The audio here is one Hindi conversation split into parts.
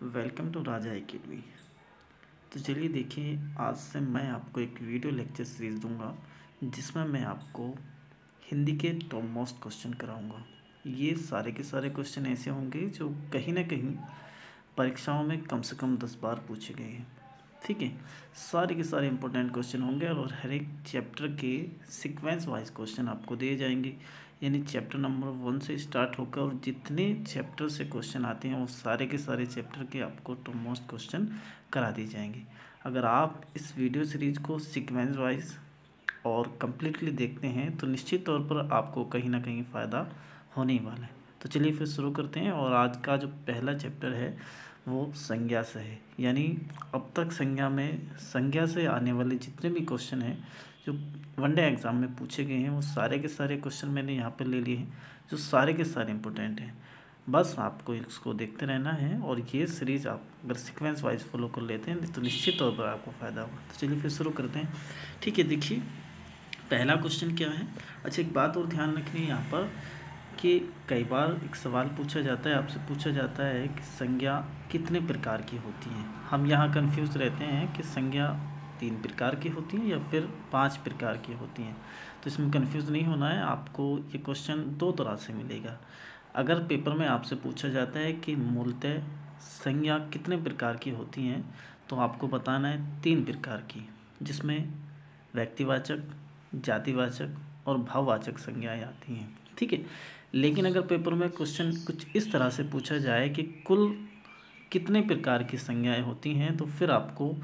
Welcome to Raja academy. तो चलिए देखिए, आज से मैं आपको एक वीडियो लेक्चर सीरीज़ दूंगा जिसमें मैं आपको हिंदी के टॉप मोस्ट क्वेश्चन कराऊंगा। ये सारे के सारे क्वेश्चन ऐसे होंगे जो कहीं ना कहीं परीक्षाओं में कम से कम 10 बार पूछे गए हैं। ठीक है, सारे के सारे इंपॉर्टेंट क्वेश्चन होंगे और हर एक चैप्टर के सीक्वेंस वाइज क्वेश्चन आपको दिए जाएंगे। यानी चैप्टर नंबर 1 से स्टार्ट होकर और जितने चैप्टर से क्वेश्चन आते हैं वो सारे के सारे चैप्टर के आपको टॉप मोस्ट क्वेश्चन करा दिए जाएंगे। अगर आप इस वीडियो सीरीज़ को सीक्वेंस वाइज और कम्प्लीटली देखते हैं तो निश्चित तौर पर आपको कहीं ना कहीं फ़ायदा होने ही वाला है। तो चलिए फिर शुरू करते हैं। और आज का जो पहला चैप्टर है वो संज्ञा से है। यानी अब तक संज्ञा से आने वाले जितने भी क्वेश्चन हैं जो वनडे एग्ज़ाम में पूछे गए हैं वो सारे के सारे क्वेश्चन मैंने यहाँ पर ले लिए हैं, जो सारे के सारे इंपॉर्टेंट हैं। बस आपको इसको देखते रहना है और ये सीरीज़ आप अगर सीक्वेंस वाइज फॉलो कर लेते हैं तो निश्चित तौर पर आपको फ़ायदा होगा। तो चलिए फिर शुरू करते हैं। ठीक है, देखिए पहला क्वेश्चन क्या है। अच्छा, एक बात और ध्यान रखनी है यहाँ पर कि कई बार एक सवाल पूछा जाता है, आपसे पूछा जाता है कि संज्ञा कितने प्रकार की होती हैं। हम यहाँ कंफ्यूज रहते हैं कि संज्ञा 3 प्रकार की होती हैं या फिर 5 प्रकार की होती हैं। तो इसमें कंफ्यूज नहीं होना है। आपको ये क्वेश्चन 2 तरह से मिलेगा। अगर पेपर में आपसे पूछा जाता है कि मूलतः संज्ञा कितने प्रकार की होती हैं तो आपको बताना है 3 प्रकार की, जिसमें व्यक्तिवाचक, जातिवाचक और भाववाचक संज्ञाएं आती हैं। ठीक है, लेकिन अगर पेपर में क्वेश्चन कुछ इस तरह से पूछा जाए कि कुल कितने प्रकार की संज्ञाएं होती हैं तो फिर आपको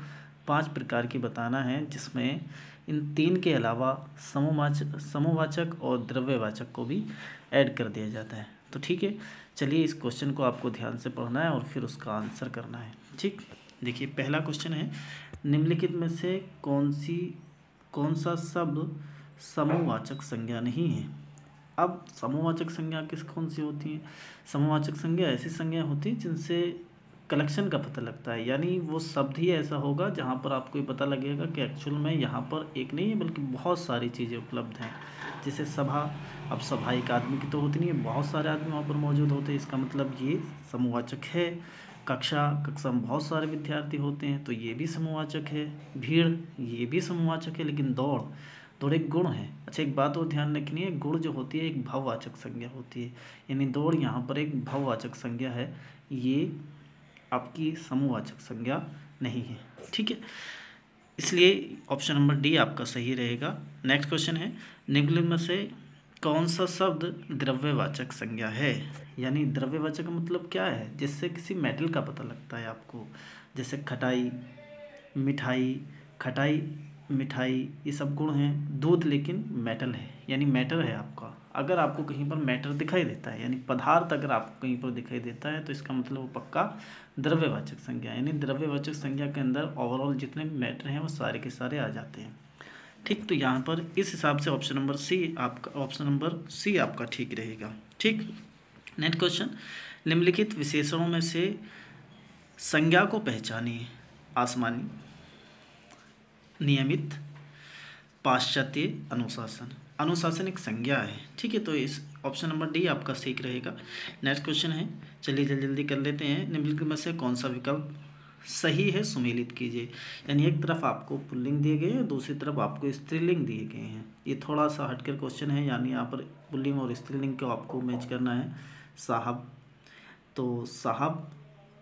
5 प्रकार की बताना है, जिसमें इन 3 के अलावा समूहवाचक और द्रव्यवाचक को भी ऐड कर दिया जाता है। तो ठीक है, चलिए इस क्वेश्चन को आपको ध्यान से पढ़ना है और फिर उसका आंसर करना है। ठीक, देखिए पहला क्वेश्चन है, निम्नलिखित में से कौन सा शब्द समूहवाचक संज्ञा नहीं है। अब समूहवाचक संज्ञा कौन सी होती है। समूहवाचक संज्ञा ऐसी संज्ञा होती है जिनसे कलेक्शन का पता लगता है। यानी वो शब्द ही ऐसा होगा जहाँ पर आपको ये पता लगेगा कि एक्चुअल में यहाँ पर एक नहीं है बल्कि बहुत सारी चीज़ें उपलब्ध हैं। जैसे सभा, अब सभा एक आदमी की तो होती नहीं है, बहुत सारे आदमी वहाँ पर मौजूद होते हैं, इसका मतलब ये समूहवाचक है। कक्षा में बहुत सारे विद्यार्थी होते हैं तो ये भी समूहवाचक है। भीड़, ये भी समूहवाचक है। लेकिन दौड़ एक गुण है। अच्छा, एक बात और ध्यान रखनी है, गुण जो होती है एक भाववाचक संज्ञा होती है। यानी दौड़ यहाँ पर एक भाववाचक संज्ञा है, ये आपकी समूहवाचक संज्ञा नहीं है। ठीक है, इसलिए ऑप्शन नंबर डी आपका सही रहेगा। नेक्स्ट क्वेश्चन है, निम्नलिखित में से कौन सा शब्द द्रव्यवाचक संज्ञा है। यानी द्रव्यवाचक का मतलब क्या है, जिससे किसी मेटल का पता लगता है आपको। जैसे खटाई, मिठाई ये सब गुण हैं। दूध लेकिन मेटल है, यानी मैटर है आपका। अगर आपको कहीं पर मैटर दिखाई देता है, यानी पदार्थ अगर आपको कहीं पर दिखाई देता है तो इसका मतलब वो पक्का द्रव्यवाचक संज्ञा। यानी द्रव्यवाचक संज्ञा के अंदर ओवरऑल जितने भी मैटर हैं वो सारे के सारे आ जाते हैं। ठीक, तो यहाँ पर इस हिसाब से ऑप्शन नंबर सी आपका ठीक रहेगा। ठीक, नेक्स्ट क्वेश्चन, निम्नलिखित विशेषणों में से संज्ञा को पहचानिए। आसमानी, नियमित, पाश्चात्य, अनुशासन एक संज्ञा है। ठीक है, तो इस ऑप्शन नंबर डी आपका ठीक रहेगा। नेक्स्ट क्वेश्चन है, चलिए जल्दी कर लेते हैं। निम्नलिखित में से कौन सा विकल्प सही है, सुमेलित कीजिए। यानी एक तरफ आपको पुल्लिंग दिए गए हैं, दूसरी तरफ आपको स्त्रीलिंग दिए गए हैं। ये थोड़ा सा हटकर क्वेश्चन है, यानी यहाँ पर पुल्लिंग और स्त्रीलिंग को आपको मैच करना है। साहब, तो साहब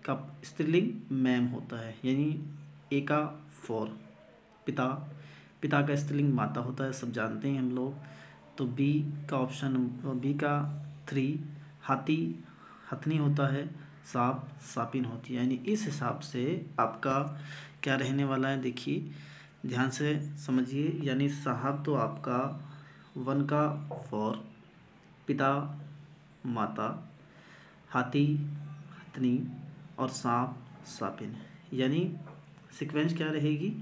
का स्त्रीलिंग मैम होता है, यानी ए का 4। पिता का स्त्रीलिंग माता होता है, सब जानते हैं हम लोग। तो बी का 3 हाथी हथनी होता है, सांप सापिन होती है। यानी इस हिसाब से आपका क्या रहने वाला है, देखिए ध्यान से समझिए। यानी साहब तो आपका 1 का 4, पिता माता, हाथी हथनी और सांप सापिन। यानी सीक्वेंस क्या रहेगी,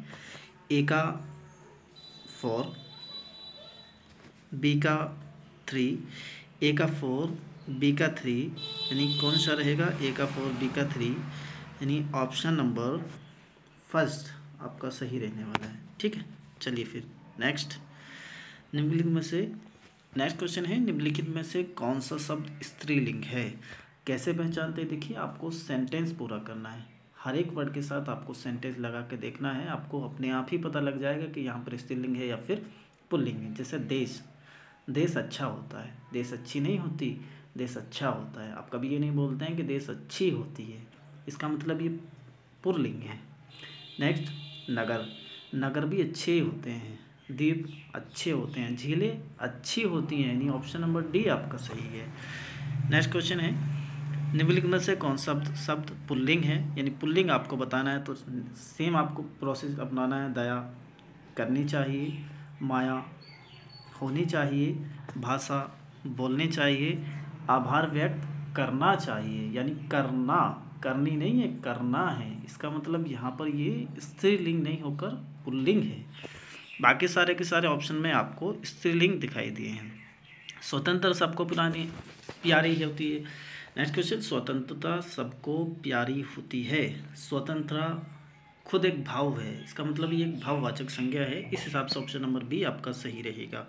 ए का 4, बी का 3, ए का 4, बी का 3, यानी कौन सा रहेगा, ए का 4, बी का 3, यानी ऑप्शन नंबर फर्स्ट आपका सही रहने वाला है। ठीक है, चलिए फिर नेक्स्ट क्वेश्चन है, निम्नलिखित में से कौन सा शब्द स्त्रीलिंग है। कैसे पहचानते हैं? देखिए, आपको सेंटेंस पूरा करना है, हर एक वर्ड के साथ आपको सेंटेंस लगा के देखना है, आपको अपने आप ही पता लग जाएगा कि यहाँ पर स्त्रीलिंग है या फिर पुल्लिंग है। जैसे देश, देश अच्छा होता है, देश अच्छी नहीं होती, देश अच्छा होता है। आप कभी ये नहीं बोलते हैं कि देश अच्छी होती है, इसका मतलब ये पुल्लिंग है। नेक्स्ट, नगर, नगर भी अच्छे होते हैं, द्वीप अच्छे होते हैं, झीलें अच्छी होती हैं, यानी ऑप्शन नंबर डी आपका सही है। नेक्स्ट क्वेश्चन है, निम्नलिखित में से कौन शब्द शब्द पुल्लिंग है? यानी पुल्लिंग आपको बताना है तो सेम आपको प्रोसेस अपनाना है। दया करनी चाहिए, माया होनी चाहिए, भाषा बोलनी चाहिए, आभार व्यक्त करना चाहिए। यानी करना, करनी नहीं है, करना है। इसका मतलब यहाँ पर ये स्त्रीलिंग नहीं होकर पुल्लिंग है। बाकी सारे के सारे ऑप्शन में आपको स्त्रीलिंग दिखाई दिए हैं। स्वतंत्र सबको पुरानी प्यारी होती है। नेक्स्ट क्वेश्चन, स्वतंत्रता सबको प्यारी होती है। स्वतंत्रता खुद एक भाव है, इसका मतलब ये एक भाववाचक संज्ञा है। इस हिसाब से ऑप्शन नंबर बी आपका सही रहेगा।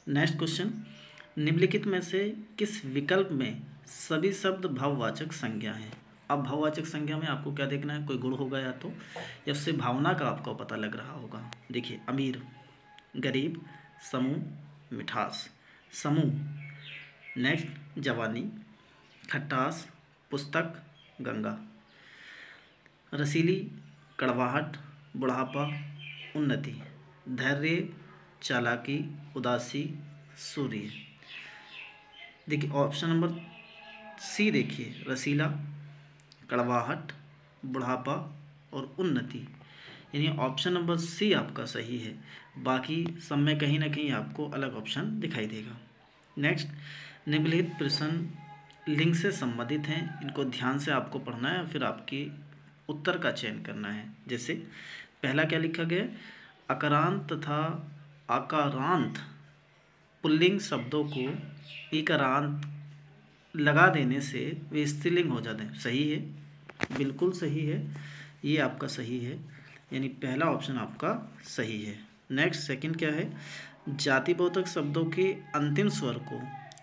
नेक्स्ट क्वेश्चन, निम्नलिखित में से किस विकल्प में सभी शब्द भाववाचक संज्ञा हैं? अब भाववाचक संज्ञा में आपको क्या देखना है? कोई गुण होगा या तो, या उससे भावना का आपको पता लग रहा होगा। देखिए, अमीर, गरीब, समूह, मिठास, समूह। नेक्स्ट, जवानी, खटास, पुस्तक, गंगा, रसीली, कड़वाहट, बुढ़ापा, उन्नति, धैर्य, चालाकी, उदासी, सूर्य। देखिए ऑप्शन नंबर सी, देखिए रसीला, कड़वाहट, बुढ़ापा और उन्नति, यानी ऑप्शन नंबर सी आपका सही है। बाकी सब में कहीं ना कहीं आपको अलग ऑप्शन दिखाई देगा। नेक्स्ट, निम्नलिखित प्रश्न लिंग से संबंधित हैं, इनको ध्यान से आपको पढ़ना है, फिर आपकी उत्तर का चयन करना है। जैसे पहला क्या लिखा गया, अकारांत तथा आकारांत पुल्लिंग शब्दों को इकारांत लगा देने से वे स्त्रीलिंग हो जाते हैं। सही है, बिल्कुल सही है, ये आपका सही है, यानी पहला ऑप्शन आपका सही है। नेक्स्ट, सेकंड क्या है, जातिबोधक शब्दों के अंतिम स्वर को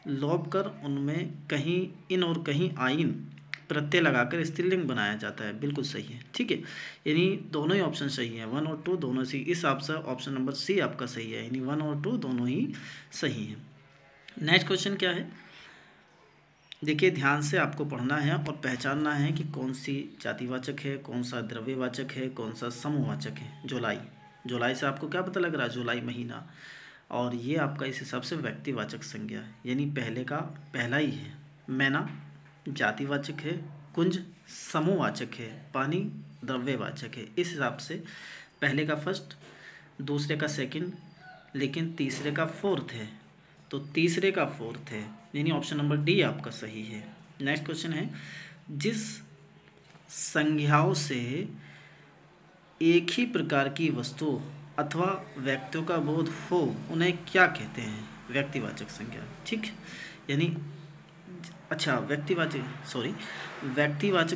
लोप कर उनमें कहीं इन और कहीं आइन प्रत्यय लगाकर स्त्रीलिंग बनाया जाता है। बिल्कुल सही है, ठीक है, यानी दोनों ही ऑप्शन सही है, 1 और 2 दोनों सही। इस हिसाब से ऑप्शन नंबर सी आपका सही है, यानी 1 और 2 दोनों ही सही हैं। नेक्स्ट क्वेश्चन क्या है, देखिए ध्यान से आपको पढ़ना है और पहचानना है कि कौन सी जातिवाचक है, कौन सा द्रव्यवाचक है, कौन सा समूहवाचक है। जुलाई, जुलाई से आपको क्या पता लग रहा है? जुलाई महीना, और ये आपका इस हिसाब से व्यक्तिवाचक संज्ञा है, यानी पहले का पहला ही है। मैना जातिवाचक है, कुंज समूहवाचक है, पानी द्रव्यवाचक है। इस हिसाब से पहले का फर्स्ट, दूसरे का सेकंड, लेकिन तीसरे का फोर्थ है, तो तीसरे का फोर्थ है, यानी ऑप्शन नंबर डी आपका सही है। नेक्स्ट क्वेश्चन है, जिस संज्ञाओं से एक ही प्रकार की वस्तु अथवा व्यक्तियों का बोध हो उन्हें क्या कहते हैं? व्यक्तिवाचक संज्ञा, ठीक, यानी अच्छा व्यक्तिवाचक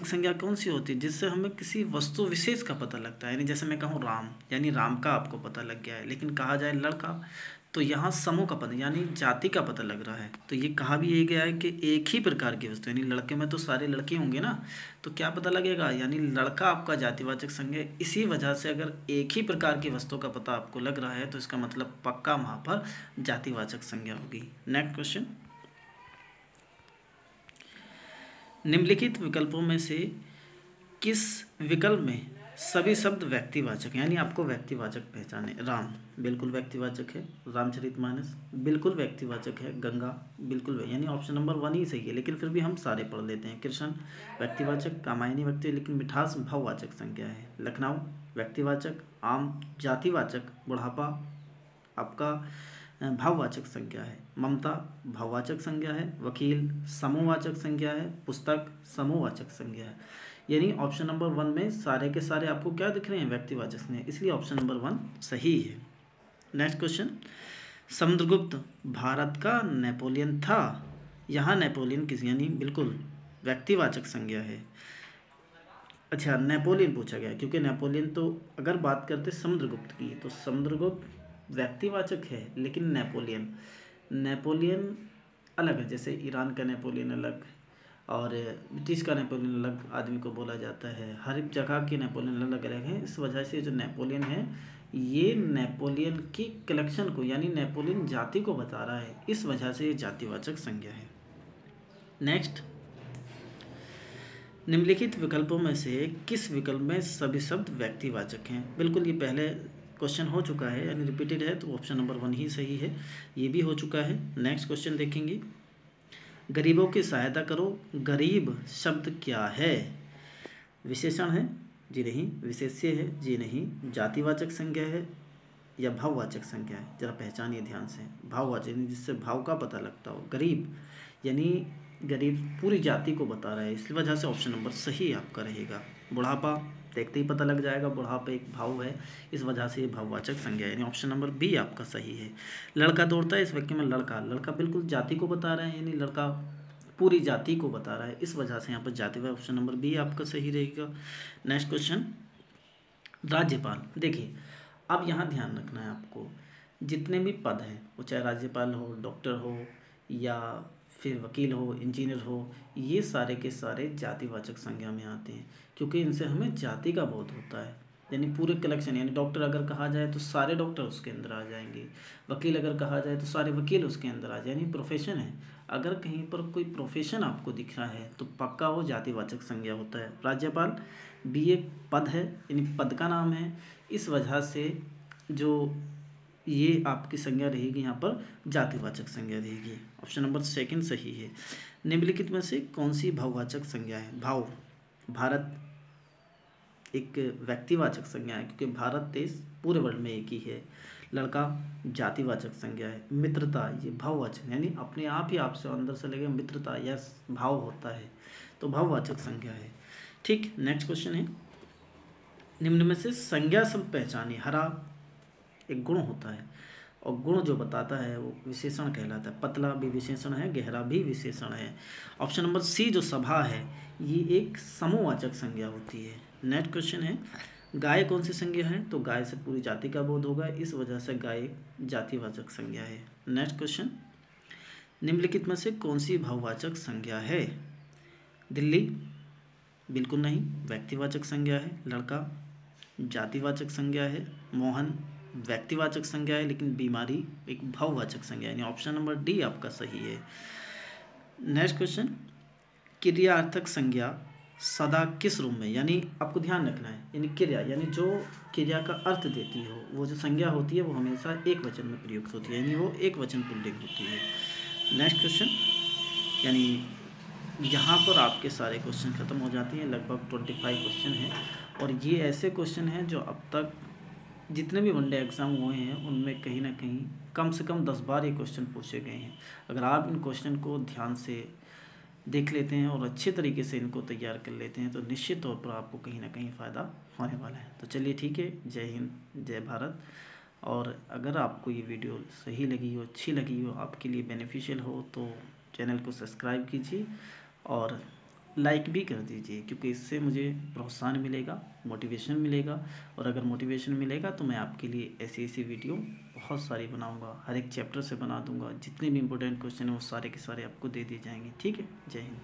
संज्ञा कौन सी होती है? जिससे हमें किसी वस्तु विशेष का पता लगता है, यानी जैसे मैं कहूँ राम, यानी राम का आपको पता लग गया है, लेकिन कहा जाए लड़का तो यहाँ समूह का पता, यानी जाति का पता लग रहा है। तो ये कहा भी ये गया है कि एक ही प्रकार की वस्तु, यानी लड़के में तो सारे लड़के होंगे ना, तो क्या पता लगेगा? यानी लड़का आपका जातिवाचक संज्ञा है। इसी वजह से अगर एक ही प्रकार की वस्तु का पता आपको लग रहा है तो इसका मतलब पक्का वहाँ पर जातिवाचक संज्ञा होगी। नेक्स्ट क्वेश्चन, निम्नलिखित विकल्पों में से किस विकल्प में सभी शब्द व्यक्तिवाचक, यानी आपको व्यक्तिवाचक पहचाने? राम बिल्कुल व्यक्तिवाचक है, रामचरितमानस बिल्कुल व्यक्तिवाचक है, गंगा बिल्कुल, यानी ऑप्शन नंबर 1 ही सही है, लेकिन फिर भी हम सारे पढ़ लेते हैं। कृष्ण व्यक्तिवाचक, कामायनी व्यक्ति, लेकिन मिठास भाववाचक संज्ञा है। लखनऊ व्यक्तिवाचक, आम जातिवाचक, बुढ़ापा आपका भाववाचक संज्ञा है, ममता भाववाचक संज्ञा है, वकील समूहवाचक संज्ञा है, पुस्तक समूहवाचक संज्ञा है। यानी ऑप्शन नंबर 1 में सारे के सारे आपको क्या दिख रहे हैं? व्यक्तिवाचक संज्ञा, इसलिए ऑप्शन नंबर 1 सही है। नेक्स्ट क्वेश्चन, समुद्रगुप्त भारत का नेपोलियन था। यहाँ नेपोलियन किस, यानी बिल्कुल व्यक्तिवाचक संज्ञा है। अच्छा, नेपोलियन पूछा गया क्योंकि नेपोलियन तो अगर बात करते समुद्रगुप्त की तो समुद्रगुप्त व्यक्तिवाचक है, लेकिन नेपोलियन अलग है। जैसे ईरान का नेपोलियन अलग, और ब्रिटिश का नेपोलियन अलग आदमी को बोला जाता है। हर एक जगह के नेपोलियन अलग अलग हैं। इस वजह से जो नेपोलियन है ये नेपोलियन की कलेक्शन को यानी नेपोलियन जाति को बता रहा है, इस वजह से ये जातिवाचक संज्ञा है। नेक्स्ट, निम्नलिखित विकल्पों में से किस विकल्प में सभी शब्द व्यक्तिवाचक हैं? बिल्कुल ये पहले क्वेश्चन हो चुका है यानी रिपीटेड है, तो ऑप्शन नंबर 1 ही सही है। ये भी हो चुका है। नेक्स्ट क्वेश्चन देखेंगे, गरीबों की सहायता करो, गरीब शब्द क्या है? विशेषण है? जी नहीं। विशेष्य है? जी नहीं। जातिवाचक संज्ञा है या भाववाचक संज्ञा है? जरा पहचानिए ध्यान से। भाववाचक यानी जिससे भाव का पता लगता हो। गरीब यानी गरीब पूरी जाति को बता रहा है, इस वजह से ऑप्शन नंबर सही आपका रहेगा। बुढ़ापा देखते ही पता लग जाएगा, बुढ़ापा एक भाव है, इस वजह से ये भाववाचक संज्ञा है, यानी ऑप्शन नंबर बी आपका सही है। लड़का दौड़ता है, इस वाक्य में लड़का लड़का बिल्कुल जाति को बता रहा है, यानी लड़का पूरी जाति को बता रहा है, इस वजह से यहाँ पर जातिवाचक ऑप्शन नंबर बी आपका सही रहेगा। नेक्स्ट क्वेश्चन, राज्यपाल। देखिए अब यहाँ ध्यान रखना है आपको, जितने भी पद हैं वो चाहे राज्यपाल हो, डॉक्टर हो या फिर वकील हो, इंजीनियर हो, ये सारे के सारे जातिवाचक संज्ञा में आते हैं, क्योंकि इनसे हमें जाति का बोध होता है। यानी पूरे कलेक्शन, यानी डॉक्टर अगर कहा जाए तो सारे डॉक्टर उसके अंदर आ जाएंगे, वकील अगर कहा जाए तो सारे वकील उसके अंदर आ जाए, यानी प्रोफेशन है। अगर कहीं पर कोई प्रोफेशन आपको दिख रहा है तो पक्का वो जातिवाचक संज्ञा होता है। राज्यपाल भी एक पद है, यानी पद का नाम है, इस वजह से जो ये आपकी संज्ञा रहेगी यहाँ पर जातिवाचक संज्ञा रहेगी। ऑप्शन नंबर सेकंड सही है। निम्नलिखित में से कौन सी भाववाचक संज्ञा है? भाव, भारत एक व्यक्तिवाचक संज्ञा है क्योंकि भारत देश पूरे वर्ल्ड में एक ही है। लड़का जातिवाचक संज्ञा है। मित्रता ये भाववाचक, यानी अपने आप ही आपसे अंदर से लगे मित्रता या भाव होता है, तो भाववाचक संज्ञा है। ठीक, नेक्स्ट क्वेश्चन है, निम्न में से संज्ञा शब्द पहचानिए। हरा एक गुण होता है और गुण जो बताता है वो विशेषण कहलाता है। पतला भी विशेषण है, गहरा भी विशेषण है। ऑप्शन नंबर सी जो सभा है ये एक समूहवाचक संज्ञा होती है। नेक्स्ट क्वेश्चन है, गाय कौन सी संज्ञा है? तो गाय से पूरी जाति का बोध होगा, इस वजह से गाय जातिवाचक संज्ञा है। नेक्स्ट क्वेश्चन, निम्नलिखित में से कौन सी भाववाचक संज्ञा है? दिल्ली बिल्कुल नहीं, व्यक्तिवाचक संज्ञा है। लड़का जातिवाचक संज्ञा है। मोहन व्यक्तिवाचक संज्ञा है, लेकिन बीमारी एक भाववाचक संज्ञा है, यानी ऑप्शन नंबर डी आपका सही है। नेक्स्ट क्वेश्चन, क्रियार्थक संज्ञा सदा किस रूप में? यानी आपको ध्यान रखना है, यानी क्रिया यानी जो क्रिया का अर्थ देती हो वो जो संज्ञा होती है वो हमेशा एक वचन में प्रयुक्त होती है, यानी वो एक वचन पुल्लिंग होती है। नेक्स्ट क्वेश्चन, यानी यहाँ पर आपके सारे क्वेश्चन खत्म हो जाते हैं। लगभग 25 क्वेश्चन हैं और ये ऐसे क्वेश्चन हैं जो अब तक जितने भी वनडे एग्ज़ाम हुए हैं उनमें कहीं ना कहीं कम से कम 10 बार ये क्वेश्चन पूछे गए हैं। अगर आप इन क्वेश्चन को ध्यान से देख लेते हैं और अच्छे तरीके से इनको तैयार कर लेते हैं तो निश्चित तौर पर आपको कहीं ना कहीं फ़ायदा होने वाला है। तो चलिए ठीक है, जय हिंद, जय भारत। और अगर आपको ये वीडियो सही लगी हो, अच्छी लगी हो, आपके लिए बेनिफिशियल हो तो चैनल को सब्सक्राइब कीजिए और लाइक भी कर दीजिए, क्योंकि इससे मुझे प्रोत्साहन मिलेगा, मोटिवेशन मिलेगा। और अगर मोटिवेशन मिलेगा तो मैं आपके लिए ऐसी वीडियो बहुत सारी बनाऊंगा, हर एक चैप्टर से बना दूंगा। जितने भी इंपॉर्टेंट क्वेश्चन हैं वो सारे के सारे आपको दे दिए जाएंगे। ठीक है, जय हिंद।